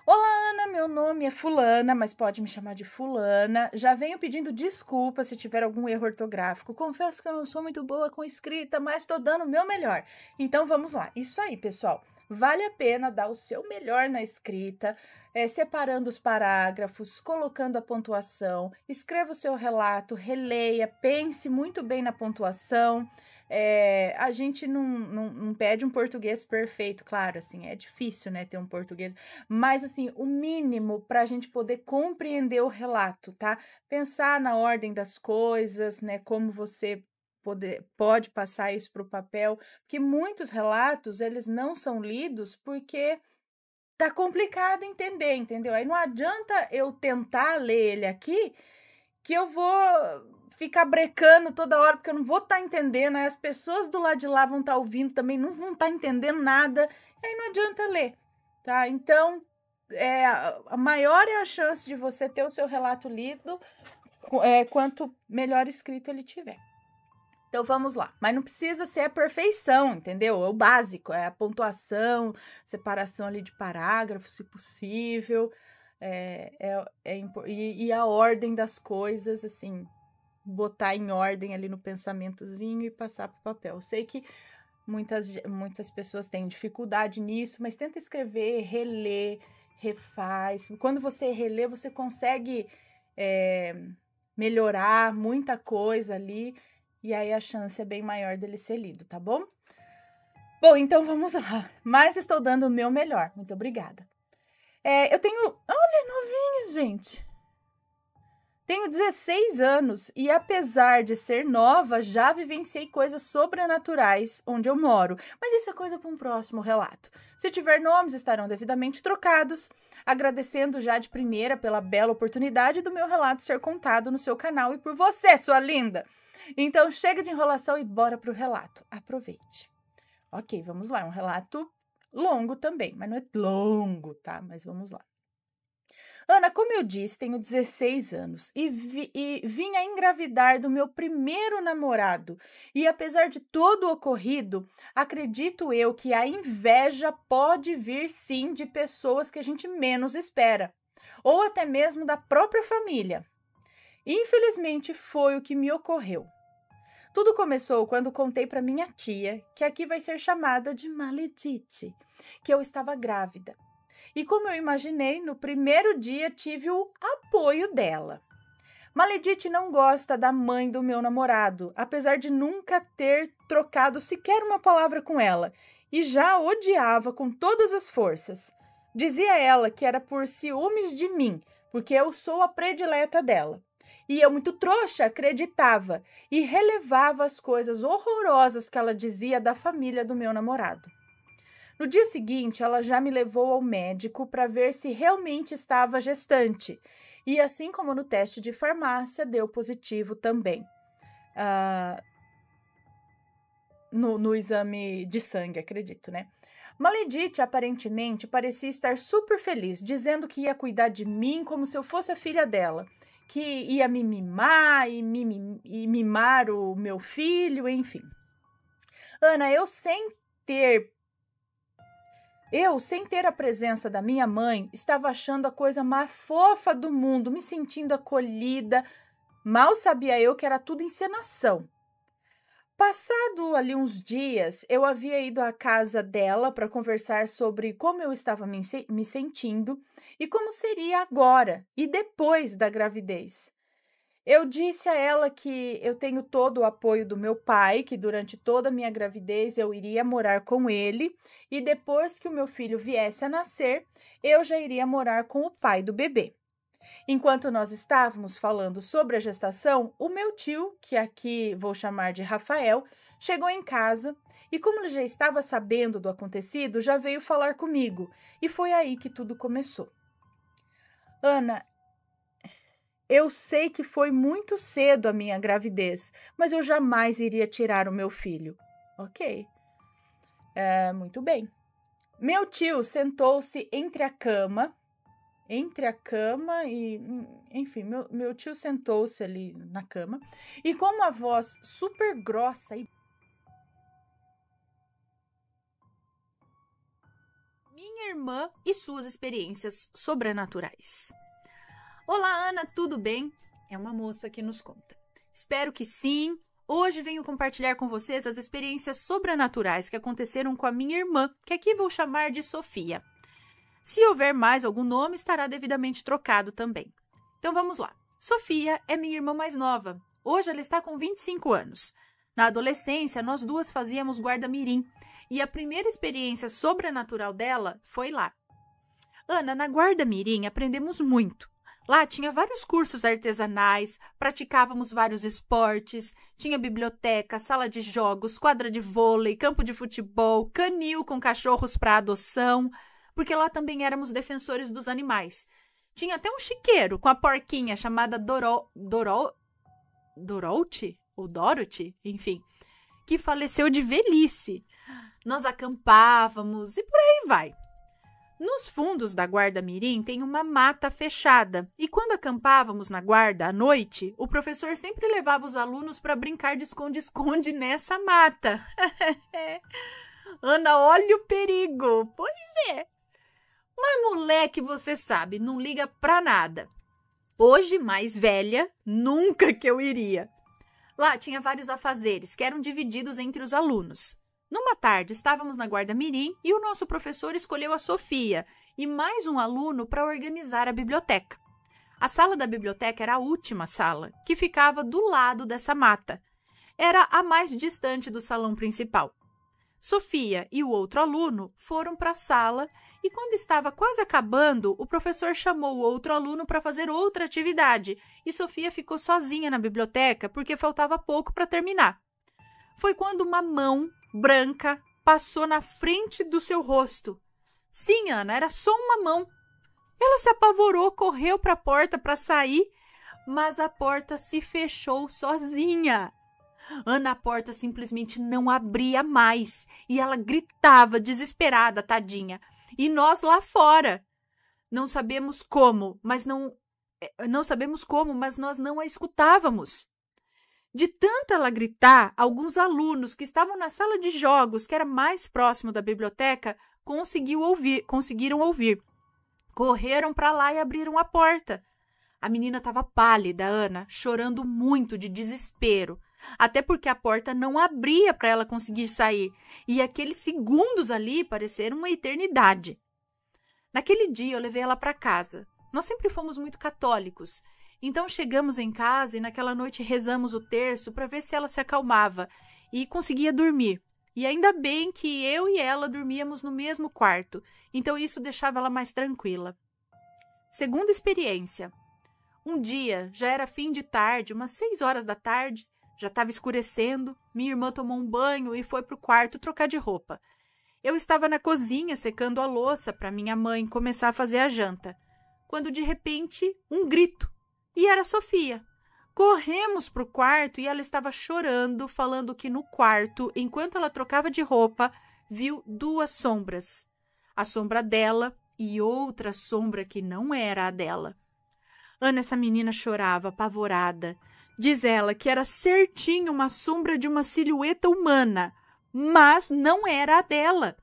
A: Olá, Ana, meu nome é Fulana, mas pode me chamar de Fulana. Já venho pedindo desculpa se tiver algum erro ortográfico. Confesso que eu não sou muito boa com escrita, mas estou dando o meu melhor. Então vamos lá. Isso aí, pessoal. Vale a pena dar o seu melhor na escrita, separando os parágrafos, colocando a pontuação. Escreva o seu relato, releia, pense muito bem na pontuação. A gente não pede um português perfeito, claro, assim, é difícil, né, ter um português, mas, assim, o mínimo para a gente poder compreender o relato, tá? Pensar na ordem das coisas, né, como você pode passar isso para o papel, porque muitos relatos, eles não são lidos porque tá complicado entender, entendeu? Aí não adianta eu tentar ler ele aqui, que eu vou ficar brecando toda hora, porque eu não vou estar entendendo, aí as pessoas do lado de lá vão estar ouvindo também, não vão estar entendendo nada, aí não adianta ler, tá? Então, a maior é a chance de você ter o seu relato lido, quanto melhor escrito ele tiver. Então, vamos lá. Mas não precisa ser a perfeição, entendeu? É o básico, é a pontuação, separação ali de parágrafos, se possível, e a ordem das coisas, assim, botar em ordem ali no pensamentozinho e passar para o papel. Eu sei que muitas pessoas têm dificuldade nisso, mas tenta escrever, reler, refaz. Quando você relê, você consegue melhorar muita coisa ali, e aí a chance é bem maior dele ser lido, tá bom? Bom, então vamos lá. Mas estou dando o meu melhor. Muito obrigada. Eu tenho... Olha, novinha, gente.
B: Tenho 16 anos e, apesar de ser nova, já vivenciei coisas sobrenaturais onde eu moro. Mas isso é coisa para um próximo relato. Se tiver nomes, estarão devidamente trocados. Agradecendo já de primeira pela bela oportunidade do meu relato ser contado no seu canal e por você, sua linda. Então, chega de enrolação e bora pro relato. Aproveite. Ok, vamos lá. É um relato longo também, mas não é longo, tá? Mas vamos lá. Ana, como eu disse, tenho 16 anos e vim a engravidar do meu primeiro namorado. E apesar de todo o ocorrido, acredito eu que a inveja pode vir sim de pessoas que a gente menos espera, ou até mesmo da própria família. Infelizmente, foi o que me ocorreu. Tudo começou quando contei para minha tia, que aqui vai ser chamada de Maledite, que eu estava grávida. E como eu imaginei, no primeiro dia tive o apoio dela. Maledite não gosta da mãe do meu namorado, apesar de nunca ter trocado sequer uma palavra com ela, e já a odiava com todas as forças. Dizia ela que era por ciúmes de mim, porque eu sou a predileta dela. E eu, muito trouxa, acreditava e relevava as coisas horrorosas que ela dizia da família do meu namorado. No dia seguinte, ela já me levou ao médico para ver se realmente estava gestante. E assim como no teste de farmácia, deu positivo também. No exame de sangue, acredito, né? Maledite, aparentemente, parecia estar super feliz, dizendo que ia cuidar de mim como se eu fosse a filha dela, que ia me mimar e mimar o meu filho, enfim. Ana, eu sem ter a presença da minha mãe, estava achando a coisa mais fofa do mundo, me sentindo acolhida. Mal sabia eu que era tudo encenação. Passado ali uns dias, eu havia ido à casa dela para conversar sobre como eu estava me sentindo e como seria agora e depois da gravidez. Eu disse a ela que eu tenho todo o apoio do meu pai, que durante toda a minha gravidez eu iria morar com ele e depois que o meu filho viesse a nascer, eu já iria morar com o pai do bebê. Enquanto nós estávamos falando sobre a gestação, o meu tio, que aqui vou chamar de Rafael, chegou em casa e, como ele já estava sabendo do acontecido, já veio falar comigo e foi aí que tudo começou. Ana, eu sei que foi muito cedo a minha gravidez, mas eu jamais iria tirar o meu filho. Ok. Muito bem. Meu tio sentou-se entre a cama e... Enfim, meu tio sentou-se ali na cama e com uma voz super grossa e...
A: Minha irmã e suas experiências sobrenaturais. Olá, Ana, tudo bem? É uma moça que nos conta. Espero que sim. Hoje venho compartilhar com vocês as experiências sobrenaturais que aconteceram com a minha irmã, que aqui vou chamar de Sofia. Se houver mais algum nome, estará devidamente trocado também. Então vamos lá. Sofia é minha irmã mais nova. Hoje ela está com 25 anos. Na adolescência, nós duas fazíamos guarda-mirim e a primeira experiência sobrenatural dela foi lá. Ana, na guarda-mirim aprendemos muito. Lá tinha vários cursos artesanais, praticávamos vários esportes, tinha biblioteca, sala de jogos, quadra de vôlei, campo de futebol, canil com cachorros para adoção, porque lá também éramos defensores dos animais. Tinha até um chiqueiro com a porquinha chamada Dorothy, ou Dorothy, enfim, que faleceu de velhice. Nós acampávamos e por aí vai. Nos fundos da guarda-mirim tem uma mata fechada e quando acampávamos na guarda à noite, o professor sempre levava os alunos para brincar de esconde-esconde nessa mata. Ana, olha o perigo! Pois é. Mas moleque, você sabe, não liga pra nada. Hoje, mais velha, nunca que eu iria. Lá tinha vários afazeres que eram divididos entre os alunos. Numa tarde, estávamos na guarda-mirim e o nosso professor escolheu a Sofia e mais um aluno para organizar a biblioteca. A sala da biblioteca era a última sala, que ficava do lado dessa mata. Era a mais distante do salão principal. Sofia e o outro aluno foram para a sala e, quando estava quase acabando, o professor chamou o outro aluno para fazer outra atividade e Sofia ficou sozinha na biblioteca porque faltava pouco para terminar. Foi quando uma mão branca passou na frente do seu rosto. Sim, Ana, era só uma mão. Ela se apavorou, correu para a porta para sair, mas a porta se fechou sozinha. Ana, a porta simplesmente não abria mais e ela gritava desesperada, tadinha. E nós lá fora não sabemos como, mas nós não a escutávamos. De tanto ela gritar, alguns alunos que estavam na sala de jogos, que era mais próximo da biblioteca, conseguiram ouvir. Correram para lá e abriram a porta. A menina estava pálida, Ana, chorando muito de desespero. Até porque a porta não abria para ela conseguir sair. E aqueles segundos ali pareceram uma eternidade. Naquele dia eu levei ela para casa. Nós sempre fomos muito católicos. Então chegamos em casa e naquela noite rezamos o terço para ver se ela se acalmava e conseguia dormir. E ainda bem que eu e ela dormíamos no mesmo quarto. Então isso deixava ela mais tranquila. Segunda experiência. Um dia, já era fim de tarde, umas 6 horas da tarde. Já estava escurecendo, minha irmã tomou um banho e foi para o quarto trocar de roupa. Eu estava na cozinha secando a louça para minha mãe começar a fazer a janta, quando de repente um grito. E era Sofia. Corremos para o quarto e ela estava chorando, falando que no quarto, enquanto ela trocava de roupa, viu 2 sombras. A sombra dela e outra sombra que não era a dela. Ana, essa menina chorava, apavorada. Diz ela que era certinho uma sombra de uma silhueta humana, mas não era a dela.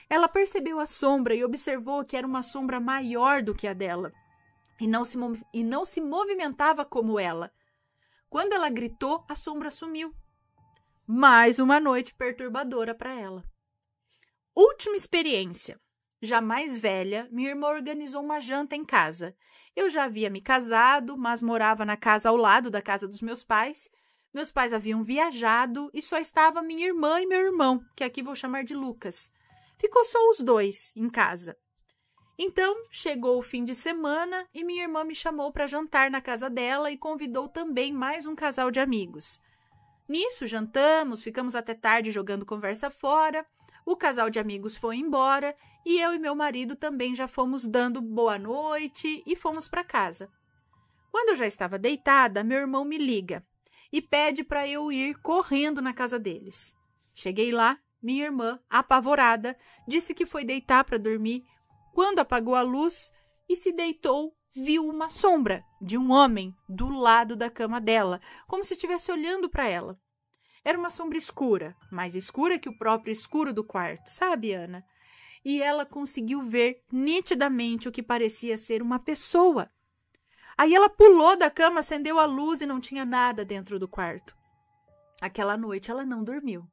A: Ela percebeu a sombra e observou que era uma sombra maior do que a dela e não se movimentava como ela. Quando ela gritou, a sombra sumiu. Mais uma noite perturbadora para ela. Última experiência. Já mais velha, minha irmã organizou uma janta em casa. Eu já havia me casado, mas morava na casa ao lado da casa dos meus pais. Meus pais haviam viajado e só estava minha irmã e meu irmão, que aqui vou chamar de Lucas. Ficou só os 2 em casa. Então, chegou o fim de semana e minha irmã me chamou para jantar na casa dela e convidou também mais um casal de amigos. Nisso, jantamos, ficamos até tarde jogando conversa fora. O casal de amigos foi embora e eu e meu marido também já fomos dando boa noite e fomos para casa. Quando eu já estava deitada, meu irmão me liga e pede para eu ir correndo na casa deles. Cheguei lá, minha irmã, apavorada, disse que foi deitar para dormir. Quando apagou a luz e se deitou, viu uma sombra de um homem do lado da cama dela, como se estivesse olhando para ela. Era uma sombra escura, mais escura que o próprio escuro do quarto, sabe, Ana? E ela conseguiu ver nitidamente o que parecia ser uma pessoa. Aí ela pulou da cama, acendeu a luz e não tinha nada dentro do quarto. Aquela noite ela não dormiu.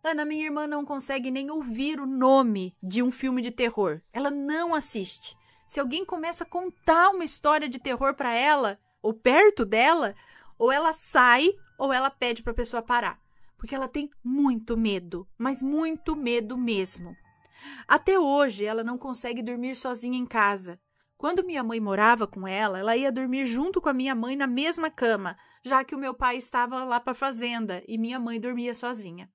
A: Ana, minha irmã não consegue nem ouvir o nome de um filme de terror. Ela não assiste. Se alguém começa a contar uma história de terror para ela, ou perto dela, ou ela sai, ou ela pede para a pessoa parar. Porque ela tem muito medo, mas muito medo mesmo. Até hoje, ela não consegue dormir sozinha em casa. Quando minha mãe morava com ela ia dormir junto com a minha mãe na mesma cama, já que o meu pai estava lá para a fazenda e minha mãe dormia sozinha.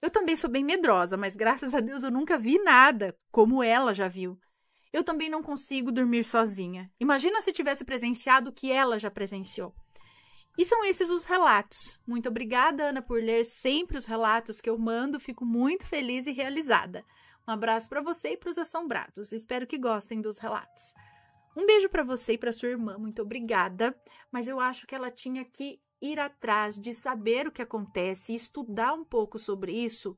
A: Eu também sou bem medrosa, mas graças a Deus eu nunca vi nada como ela já viu. Eu também não consigo dormir sozinha. Imagina se tivesse presenciado o que ela já presenciou. E são esses os relatos. Muito obrigada, Ana, por ler sempre os relatos que eu mando. Fico muito feliz e realizada. Um abraço para você e para os assombrados. Espero que gostem dos relatos. Um beijo para você e para sua irmã. Muito obrigada. Mas eu acho que ela tinha que ir atrás de saber o que acontece e estudar um pouco sobre isso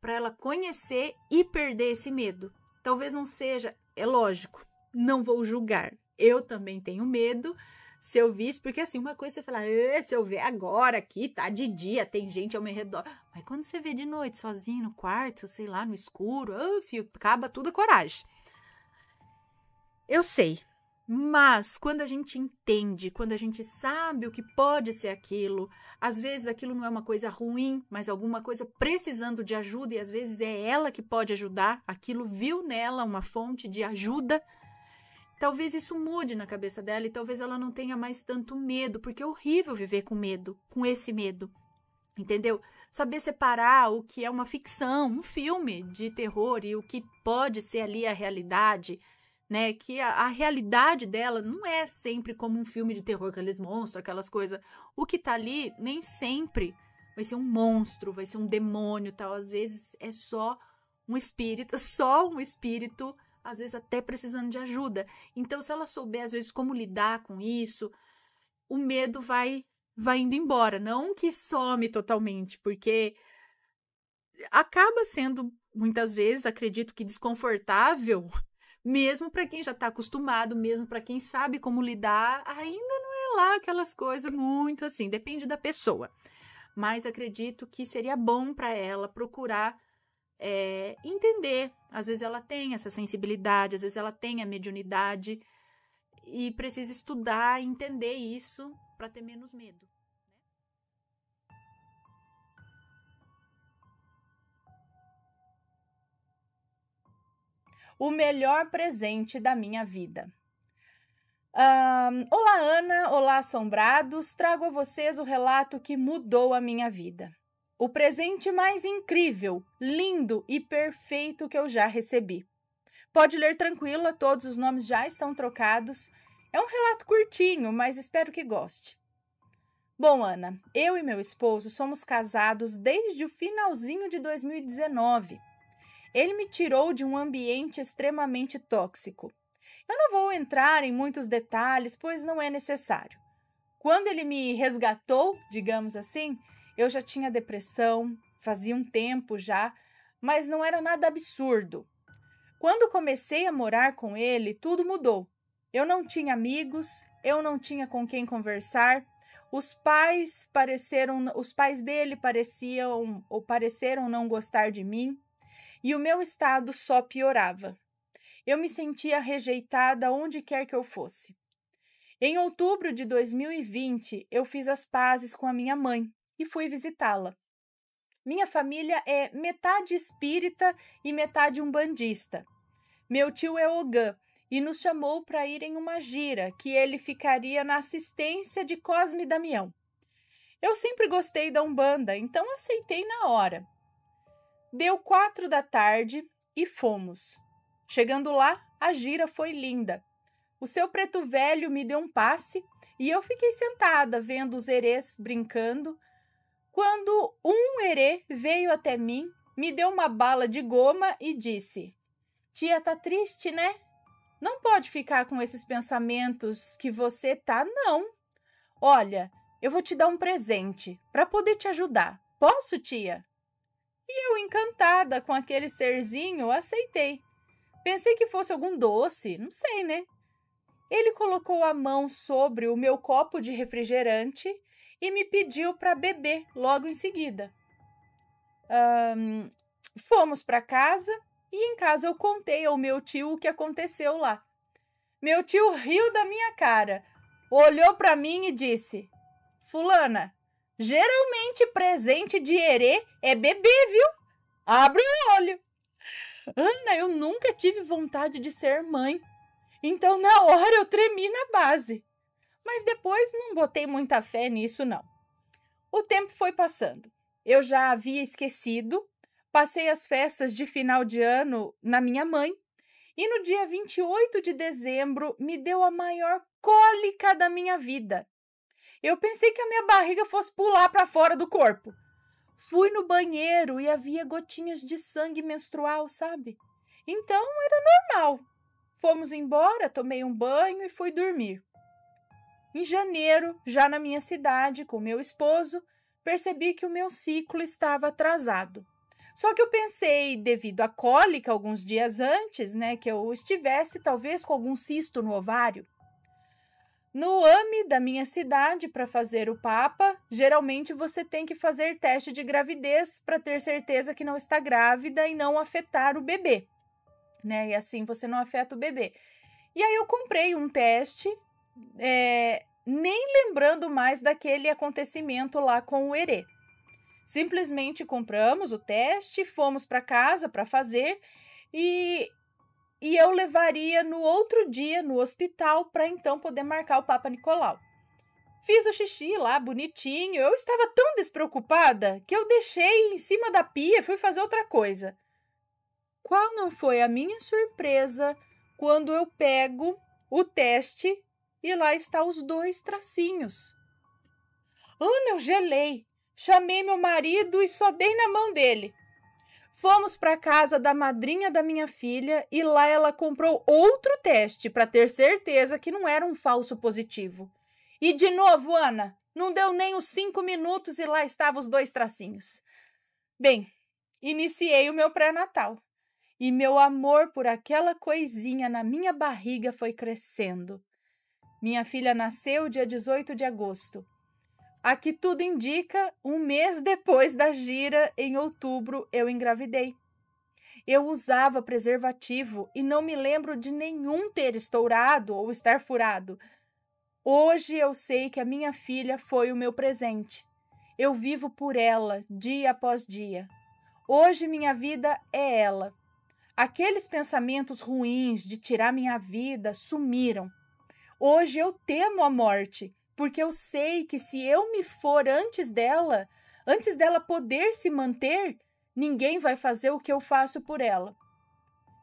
A: para ela conhecer e perder esse medo. Talvez não seja, é lógico, não vou julgar. Eu também tenho medo. Se eu visse, porque assim, uma coisa você fala, se eu ver agora aqui, tá de dia, tem gente ao meu redor. Mas quando você vê de noite, sozinho no quarto, sei lá, no escuro, filho, acaba tudo a coragem. Eu sei, Mas quando a gente entende, quando a gente sabe o que pode ser aquilo, às vezes aquilo não é uma coisa ruim, mas alguma coisa precisando de ajuda, e às vezes é ela que pode ajudar, aquilo viu nela uma fonte de ajuda, talvez isso mude na cabeça dela e talvez ela não tenha mais tanto medo, porque é horrível viver com medo, com esse medo. Entendeu? Saber separar o que é uma ficção, um filme de terror e o que pode ser ali a realidade, né? Que a realidade dela não é sempre como um filme de terror, aqueles monstros, aquelas coisas. O que tá ali nem sempre vai ser um monstro, vai ser um demônio, tal. Às vezes é só um espírito, às vezes até precisando de ajuda. Então, se ela souber, às vezes, como lidar com isso, o medo vai indo embora. Não que some totalmente, porque acaba sendo, muitas vezes, acredito que desconfortável, mesmo para quem já está acostumado, mesmo para quem sabe como lidar, ainda não é lá aquelas coisas muito assim, depende da pessoa. Mas acredito que seria bom para ela procurar entender. Às vezes ela tem essa sensibilidade, às vezes ela tem a mediunidade e precisa estudar e entender isso para ter menos medo.
B: O melhor presente da minha vida. Olá, Ana. Olá, assombrados. Trago a vocês o relato que mudou a minha vida. O presente mais incrível, lindo e perfeito que eu já recebi. Pode ler tranquila, todos os nomes já estão trocados. É um relato curtinho, mas espero que goste. Bom, Ana, eu e meu esposo somos casados desde o finalzinho de 2019. Ele me tirou de um ambiente extremamente tóxico. Eu não vou entrar em muitos detalhes, pois não é necessário. Quando ele me resgatou, digamos assim, eu já tinha depressão, fazia um tempo já, mas não era nada absurdo. Quando comecei a morar com ele, tudo mudou. Eu não tinha amigos, eu não tinha com quem conversar. Os pais dele pareceram não gostar de mim. E o meu estado só piorava. Eu me sentia rejeitada onde quer que eu fosse. Em outubro de 2020, eu fiz as pazes com a minha mãe e fui visitá-la. Minha família é metade espírita e metade umbandista. Meu tio é Ogã e nos chamou para ir em uma gira que ele ficaria na assistência de Cosme Damião. Eu sempre gostei da Umbanda, então aceitei na hora. Deu 4 da tarde e fomos. Chegando lá, a gira foi linda. O seu preto velho me deu um passe e eu fiquei sentada vendo os herês brincando, quando um herê veio até mim, me deu uma bala de goma e disse: "Tia, tá triste, né? Não pode ficar com esses pensamentos que você tá, não. Olha, eu vou te dar um presente para poder te ajudar. Posso, tia?" E eu, encantada com aquele serzinho, aceitei. Pensei que fosse algum doce, não sei, né? Ele colocou a mão sobre o meu copo de refrigerante e me pediu para beber logo em seguida. Fomos para casa e em casa eu contei ao meu tio o que aconteceu lá. Meu tio riu da minha cara, olhou para mim e disse: "Fulana, geralmente presente de herê é bebê, viu? Abre o olho." Ana, eu nunca tive vontade de ser mãe. Então, na hora, eu tremi na base. Mas depois não botei muita fé nisso, não. O tempo foi passando. Eu já havia esquecido. Passei as festas de final de ano na minha mãe. E no dia 28 de dezembro, me deu a maior cólica da minha vida. Eu pensei que a minha barriga fosse pular para fora do corpo. Fui no banheiro e havia gotinhas de sangue menstrual, sabe? Então era normal. Fomos embora, tomei um banho e fui dormir. Em janeiro, já na minha cidade, com meu esposo, percebi que o meu ciclo estava atrasado. Só que eu pensei, devido à cólica alguns dias antes, né, que eu estivesse talvez com algum cisto no ovário. No AME da minha cidade, para fazer o Papa, geralmente você tem que fazer teste de gravidez para ter certeza que não está grávida e não afetar o bebê, né? E assim você não afeta o bebê. E aí eu comprei um teste, nem lembrando mais daquele acontecimento lá com o Herê. Simplesmente compramos o teste, fomos para casa para fazer e eu levaria no outro dia no hospital para então poder marcar o Papa Nicolau. Fiz o xixi lá bonitinho, eu estava tão despreocupada que eu deixei em cima da pia e fui fazer outra coisa. Qual não foi a minha surpresa quando eu pego o teste e lá está os 2 tracinhos. Ana, eu gelei. Chamei meu marido e só dei na mão dele. Fomos para casa da madrinha da minha filha e lá ela comprou outro teste para ter certeza que não era um falso positivo. E de novo, Ana, não deu nem os 5 minutos e lá estavam os 2 tracinhos. Bem, iniciei o meu pré-natal e meu amor por aquela coisinha na minha barriga foi crescendo. Minha filha nasceu dia 18 de agosto. Aqui tudo indica, um mês depois da gira, em outubro, eu engravidei. Eu usava preservativo e não me lembro de nenhum ter estourado ou estar furado. Hoje eu sei que a minha filha foi o meu presente. Eu vivo por ela, dia após dia. Hoje minha vida é ela. Aqueles pensamentos ruins de tirar minha vida sumiram. Hoje eu temo a morte, porque eu sei que se eu me for antes dela poder se manter, ninguém vai fazer o que eu faço por ela.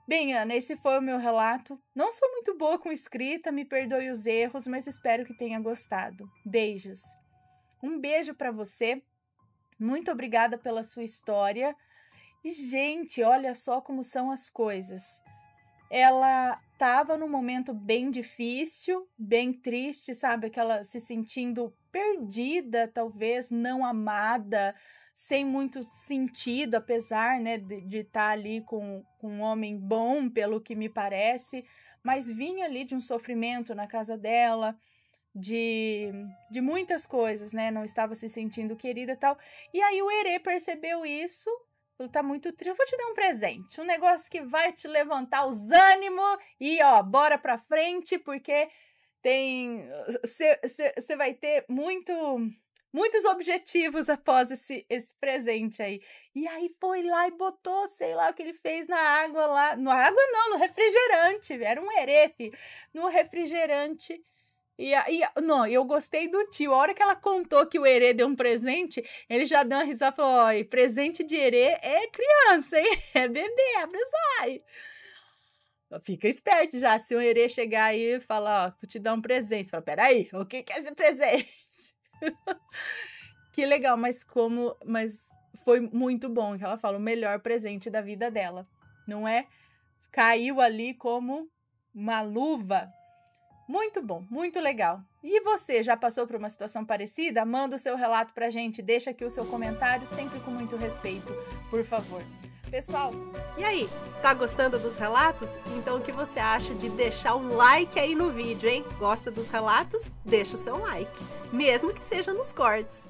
B: Bem, Ana, esse foi o meu relato. Não sou muito boa com escrita, me perdoe os erros, mas espero que tenha gostado. Beijos. Um beijo para você. Muito obrigada pela sua história. E, gente, olha só como são as coisas. Ela estava num momento bem difícil, bem triste, sabe? Aquela se sentindo perdida, talvez não amada, sem muito sentido, apesar, né, de estar ali com um homem bom, pelo que me parece, mas vinha ali de um sofrimento na casa dela, de muitas coisas, né? Não estava se sentindo querida e tal. E aí o Herê percebeu isso. Falou, tá muito triste, eu vou te dar um presente, um negócio que vai te levantar os ânimos e, ó, bora pra frente, porque você vai ter muitos objetivos após esse presente aí. E aí foi lá e botou, sei lá o que ele fez na água lá, no refrigerante, era um Herê, no refrigerante. Não, eu gostei do tio. A hora que ela contou que o Herê deu um presente, ele já deu uma risada e falou: ó, presente de Herê é criança, hein? É bebê, abre os olhos. Fica esperto já. Se o Herê chegar aí e falar: ó, vou te dar um presente. Fala: peraí, o que é esse presente? Que legal, mas foi muito bom. Que ela fala: o melhor presente da vida dela, não é? Caiu ali como uma luva. Muito bom, muito legal. E você, já passou por uma situação parecida? Manda o seu relato pra gente, deixa aqui o seu comentário, sempre com muito respeito, por favor. Pessoal,
A: e aí? Tá gostando dos relatos? Então o que você acha de deixar um like aí no vídeo, hein? Gosta dos relatos? Deixa o seu like, mesmo que seja nos cortes.